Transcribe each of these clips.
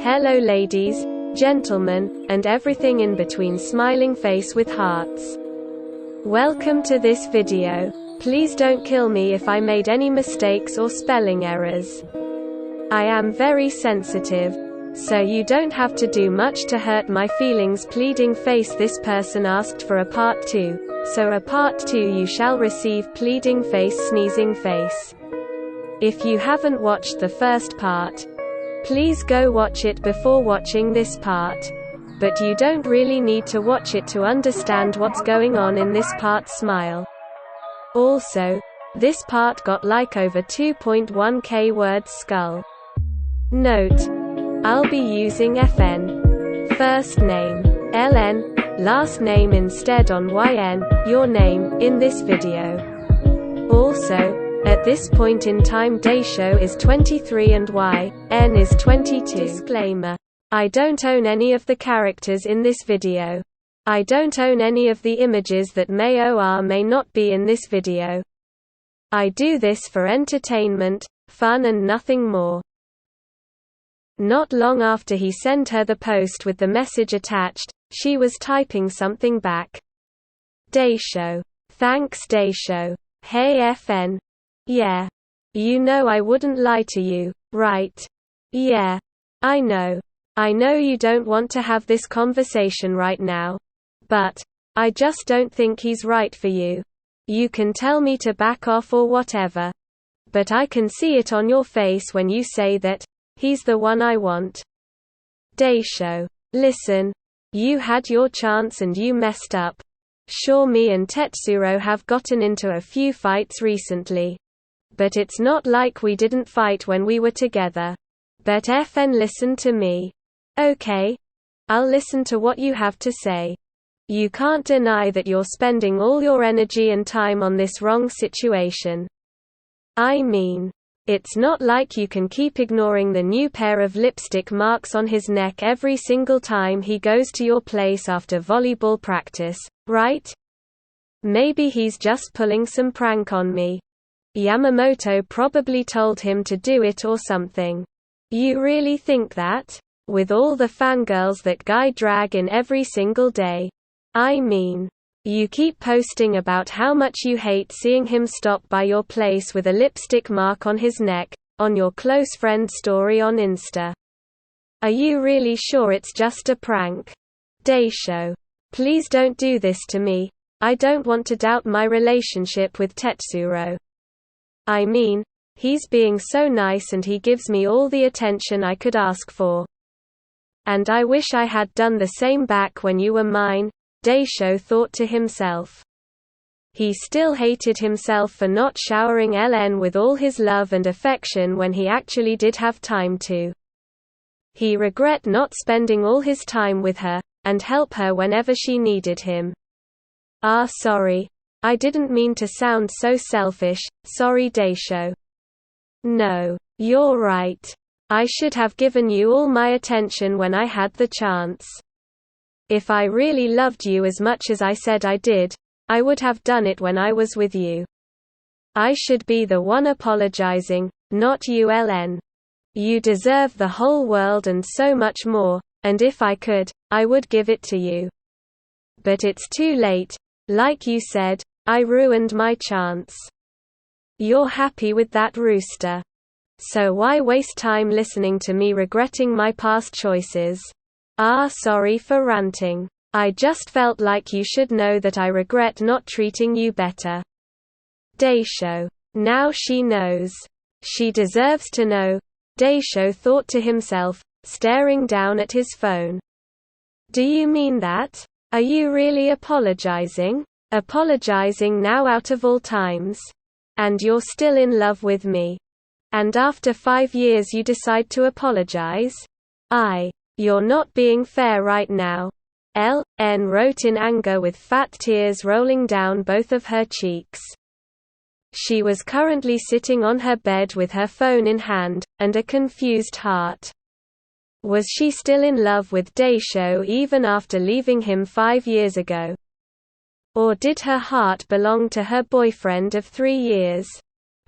Hello ladies, gentlemen, and everything in between, smiling face with hearts. Welcome to this video. Please don't kill me if I made any mistakes or spelling errors. I am very sensitive, so you don't have to do much to hurt my feelings. Pleading face. This person asked for a part 2, so a part 2 you shall receive. Pleading face, sneezing face. If you haven't watched the first part, please go watch it before watching this part. But you don't really need to watch it to understand what's going on in this part. Smile. Also, this part got like over 2.1k words. Skull. Note: I'll be using FN. First name LN, last name instead on YN, your name, in this video. Also, at this point in time Daishō is 23 and YN is 22. Disclaimer: I don't own any of the characters in this video. I don't own any of the images that may or may not be in this video. I do this for entertainment, fun and nothing more. Not long after he sent her the post with the message attached, she was typing something back. Daishō. Thanks Daishō. Hey FN. Yeah. You know I wouldn't lie to you, right? Yeah. I know. I know you don't want to have this conversation right now. But I just don't think he's right for you. You can tell me to back off or whatever. But I can see it on your face when you say that he's the one I want. Daishō. Listen. You had your chance and you messed up. Sure, me and Tetsuro have gotten into a few fights recently. But it's not like we didn't fight when we were together. But FN, listen to me. Okay? I'll listen to what you have to say. You can't deny that you're spending all your energy and time on this wrong situation. I mean, it's not like you can keep ignoring the new pair of lipstick marks on his neck every single time he goes to your place after volleyball practice, right? Maybe he's just pulling some prank on me. Yamamoto probably told him to do it or something. You really think that? With all the fangirls that guy drag in every single day. I mean, you keep posting about how much you hate seeing him stop by your place with a lipstick mark on his neck, on your close friend story on Insta. Are you really sure it's just a prank? Daishō. Please don't do this to me. I don't want to doubt my relationship with Tetsuro. I mean, he's being so nice and he gives me all the attention I could ask for. And I wish I had done the same back when you were mine, Daishō thought to himself. He still hated himself for not showering LN with all his love and affection when he actually did have time to. He regret not spending all his time with her, and help her whenever she needed him. Sorry. I didn't mean to sound so selfish, sorry Daishō. No, you're right. I should have given you all my attention when I had the chance. If I really loved you as much as I said I did, I would have done it when I was with you. I should be the one apologizing, not you LN. You deserve the whole world and so much more, and if I could, I would give it to you. But it's too late. Like you said, I ruined my chance. You're happy with that rooster. So why waste time listening to me regretting my past choices? Sorry for ranting. I just felt like you should know that I regret not treating you better. Daishō. Now she knows. She deserves to know, Daishō thought to himself, staring down at his phone. Do you mean that? Are you really apologizing? Apologizing now out of all times? And you're still in love with me? And after 5 years you decide to apologize? You're not being fair right now. LN wrote in anger with fat tears rolling down both of her cheeks. She was currently sitting on her bed with her phone in hand, and a confused heart. Was she still in love with Daishō even after leaving him 5 years ago? Or did her heart belong to her boyfriend of 3 years?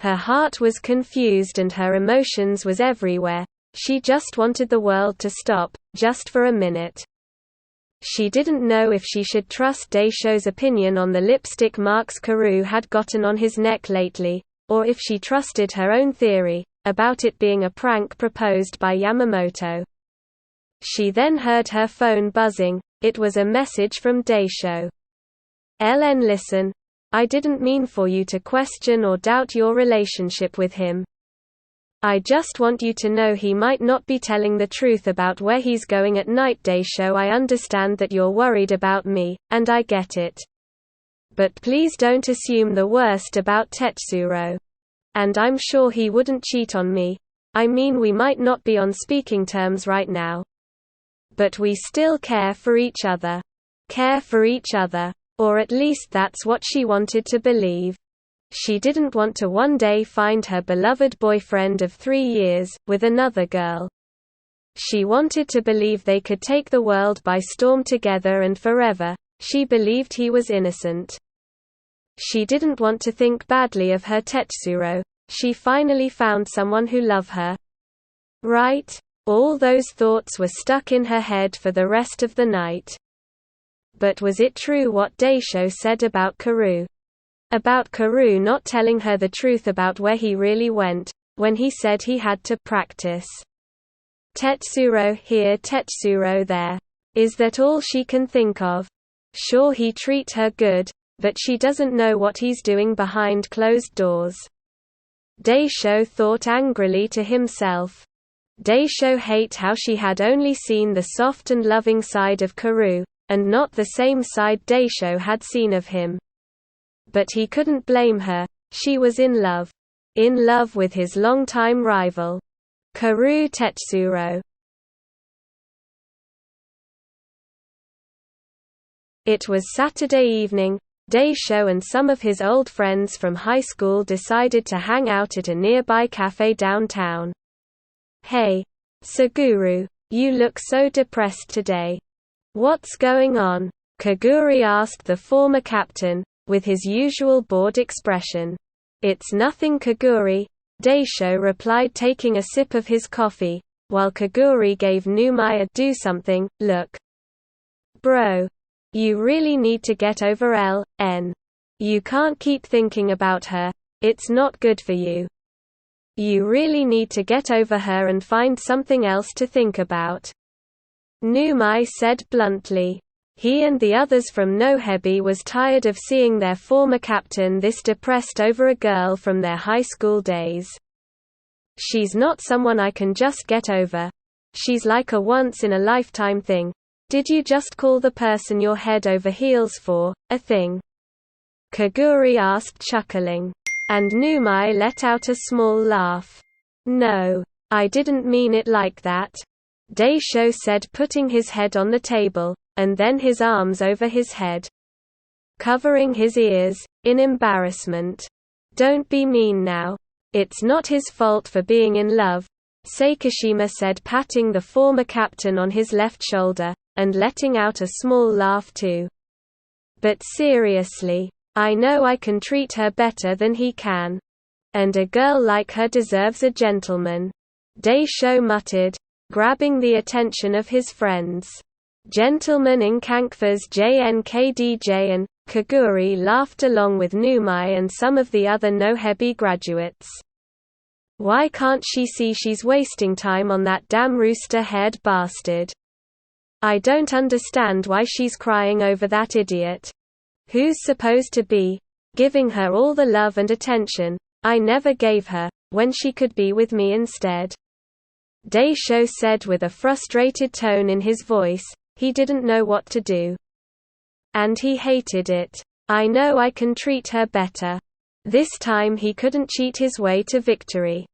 Her heart was confused and her emotions was everywhere. She just wanted the world to stop, just for a minute. She didn't know if she should trust Daishō's opinion on the lipstick marks Karu had gotten on his neck lately, or if she trusted her own theory, about it being a prank proposed by Yamamoto. She then heard her phone buzzing. It was a message from Daishō. "LN, listen. I didn't mean for you to question or doubt your relationship with him. I just want you to know he might not be telling the truth about where he's going at night. Daishō, I understand that you're worried about me, and I get it. But please don't assume the worst about Tetsuro. And I'm sure he wouldn't cheat on me. I mean, we might not be on speaking terms right now. But we still care for each other. Care for each other. Or at least that's what she wanted to believe. She didn't want to one day find her beloved boyfriend of 3 years, with another girl. She wanted to believe they could take the world by storm together and forever. She believed he was innocent. She didn't want to think badly of her Tetsuro. She finally found someone who loved her. Right? All those thoughts were stuck in her head for the rest of the night. But was it true what Daishō said about Karu? About Karu not telling her the truth about where he really went, when he said he had to practice. Tetsuro here, Tetsuro there. Is that all she can think of? Sure, he treat her good, but she doesn't know what he's doing behind closed doors. Daishō thought angrily to himself. Daishō hate how she had only seen the soft and loving side of Karu, and not the same side Daishō had seen of him. But he couldn't blame her. She was in love. In love with his longtime rival. Karu Tetsuro. It was Saturday evening. Daishō and some of his old friends from high school decided to hang out at a nearby cafe downtown. "Hey, Suguru, you look so depressed today. What's going on?" Kaguri asked the former captain, with his usual bored expression. "It's nothing, Kaguri," Daishō replied, taking a sip of his coffee, while Kaguri gave Numai a "do something" look. "Bro. You really need to get over LN. You can't keep thinking about her. It's not good for you. You really need to get over her and find something else to think about," Numai said bluntly. He and the others from Nohebi was tired of seeing their former captain this depressed over a girl from their high school days. "She's not someone I can just get over. She's like a once-in-a-lifetime thing. Did you just call the person you're head over heels for a thing?" Kaguri asked, chuckling. And Numai let out a small laugh. "No. I didn't mean it like that," Daishō said, putting his head on the table, and then his arms over his head, covering his ears, in embarrassment. "Don't be mean now. It's not his fault for being in love," Seikishima said, patting the former captain on his left shoulder, and letting out a small laugh too. "But seriously, I know I can treat her better than he can. And a girl like her deserves a gentleman," Daishō muttered, grabbing the attention of his friends. "Gentleman in Kankfas JNKDJ," and Kaguri laughed along with Numai and some of the other Nohebi graduates. "Why can't she see she's wasting time on that damn rooster-haired bastard? I don't understand why she's crying over that idiot. Who's supposed to be giving her all the love and attention I never gave her, when she could be with me instead?" Daishō said with a frustrated tone in his voice. He didn't know what to do. And he hated it. "I know I can treat her better." This time he couldn't cheat his way to victory.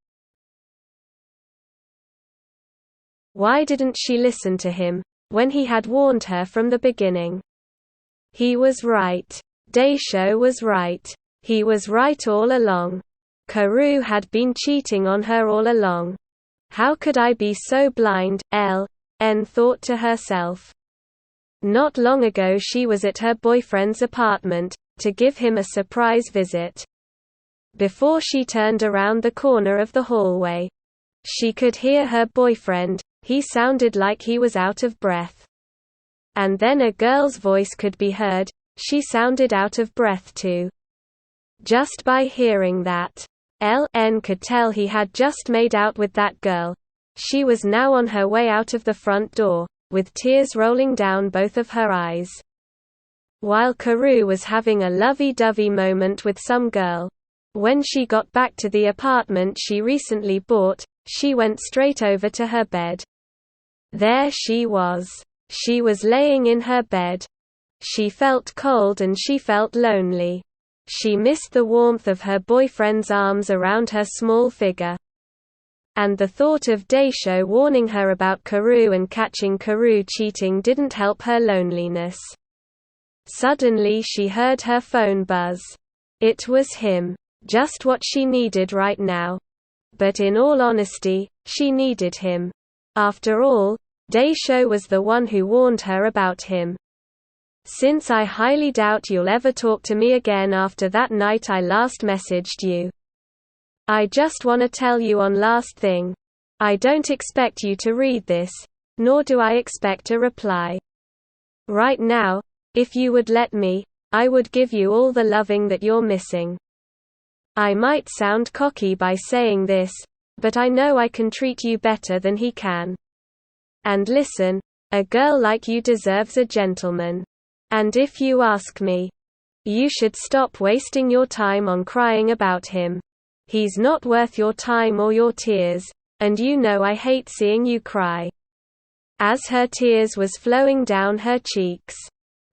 Why didn't she listen to him, when he had warned her from the beginning? He was right. Daishō was right. He was right all along. Karu had been cheating on her all along. How could I be so blind? LN thought to herself. Not long ago she was at her boyfriend's apartment, to give him a surprise visit. Before she turned around the corner of the hallway, She could hear her boyfriend, he sounded like he was out of breath. And then a girl's voice could be heard, she sounded out of breath too. Just by hearing that, N could tell he had just made out with that girl. She was now on her way out of the front door, with tears rolling down both of her eyes. While Karu was having a lovey-dovey moment with some girl. When she got back to the apartment she recently bought, she went straight over to her bed. There she was. She was laying in her bed. She felt cold and she felt lonely. She missed the warmth of her boyfriend's arms around her small figure. And the thought of Daishō warning her about Karu and catching Karu cheating didn't help her loneliness. Suddenly she heard her phone buzz. It was him. Just what she needed right now. But in all honesty, she needed him. After all, Daishō was the one who warned her about him. Since I highly doubt you'll ever talk to me again after that night I last messaged you. I just wanna tell you on last thing. I don't expect you to read this, nor do I expect a reply. Right now, if you would let me, I would give you all the loving that you're missing. I might sound cocky by saying this, but I know I can treat you better than he can. And listen, a girl like you deserves a gentleman. And if you ask me, you should stop wasting your time on crying about him. He's not worth your time or your tears, and you know I hate seeing you cry. As her tears was flowing down her cheeks,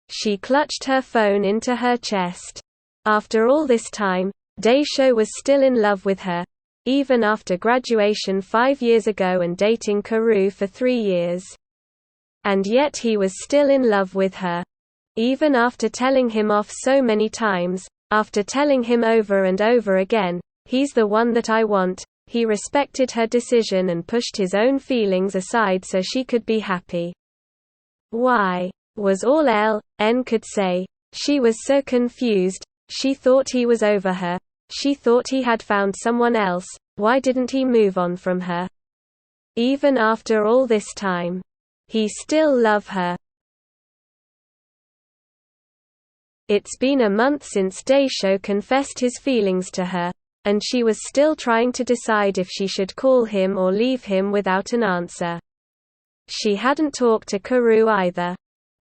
she clutched her phone into her chest. After all this time, Daishō was still in love with her, even after graduation 5 years ago and dating Karu for 3 years. And yet he was still in love with her. Even after telling him off so many times, after telling him over and over again, "He's the one that I want," he respected her decision and pushed his own feelings aside so she could be happy. Why? Was all N could say. She was so confused, she thought he was over her. She thought he had found someone else. Why didn't he move on from her? Even after all this time. He still loved her. It's been a month since Daishō confessed his feelings to her, and she was still trying to decide if she should call him or leave him without an answer. She hadn't talked to Karu either.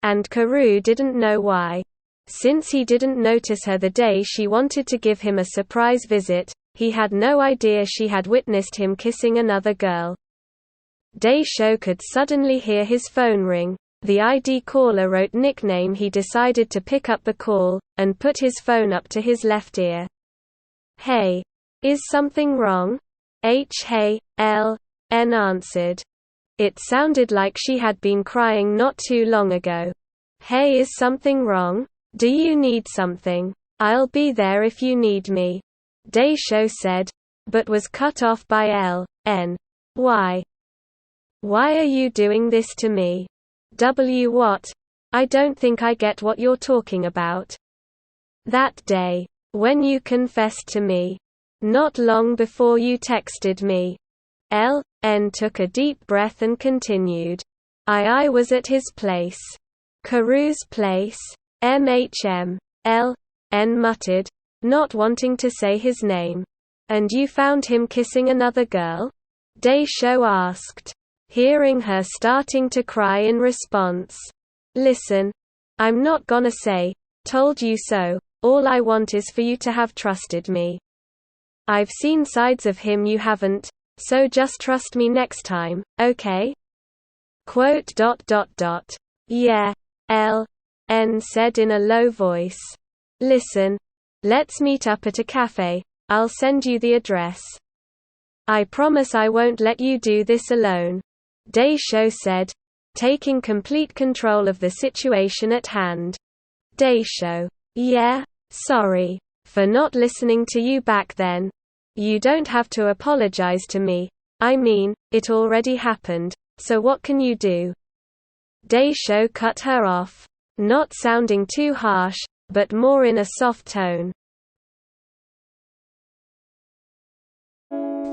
And Karu didn't know why. Since he didn't notice her the day she wanted to give him a surprise visit, he had no idea she had witnessed him kissing another girl. Daishō could suddenly hear his phone ring. The ID caller wrote nickname. He decided to pick up the call, and put his phone up to his left ear. "Hey. Is something wrong?" Hey, N answered. It sounded like she had been crying not too long ago. "Hey, is something wrong? Do you need something? I'll be there if you need me," Daishō said, but was cut off by N. Why? Why are you doing this to me? What? I don't think I get what you're talking about. That day, when you confessed to me. Not long before you texted me. N took a deep breath and continued. I was at his place. Karu's place? N muttered, not wanting to say his name. And you found him kissing another girl? Daishō asked, hearing her starting to cry in response. Listen. I'm not gonna say, "Told you so." All I want is for you to have trusted me. I've seen sides of him you haven't, so just trust me next time, okay? Yeah, N said in a low voice. Listen. Let's meet up at a cafe. I'll send you the address. I promise I won't let you do this alone, Daishō said, taking complete control of the situation at hand. Daishō. Yeah, sorry for not listening to you back then. You don't have to apologize to me. I mean, it already happened, so what can you do? Daishō cut her off, not sounding too harsh, but more in a soft tone.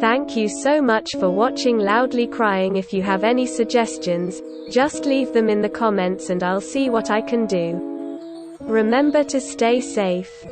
Thank you so much for watching Loudly Crying. If you have any suggestions, just leave them in the comments and I'll see what I can do. Remember to stay safe.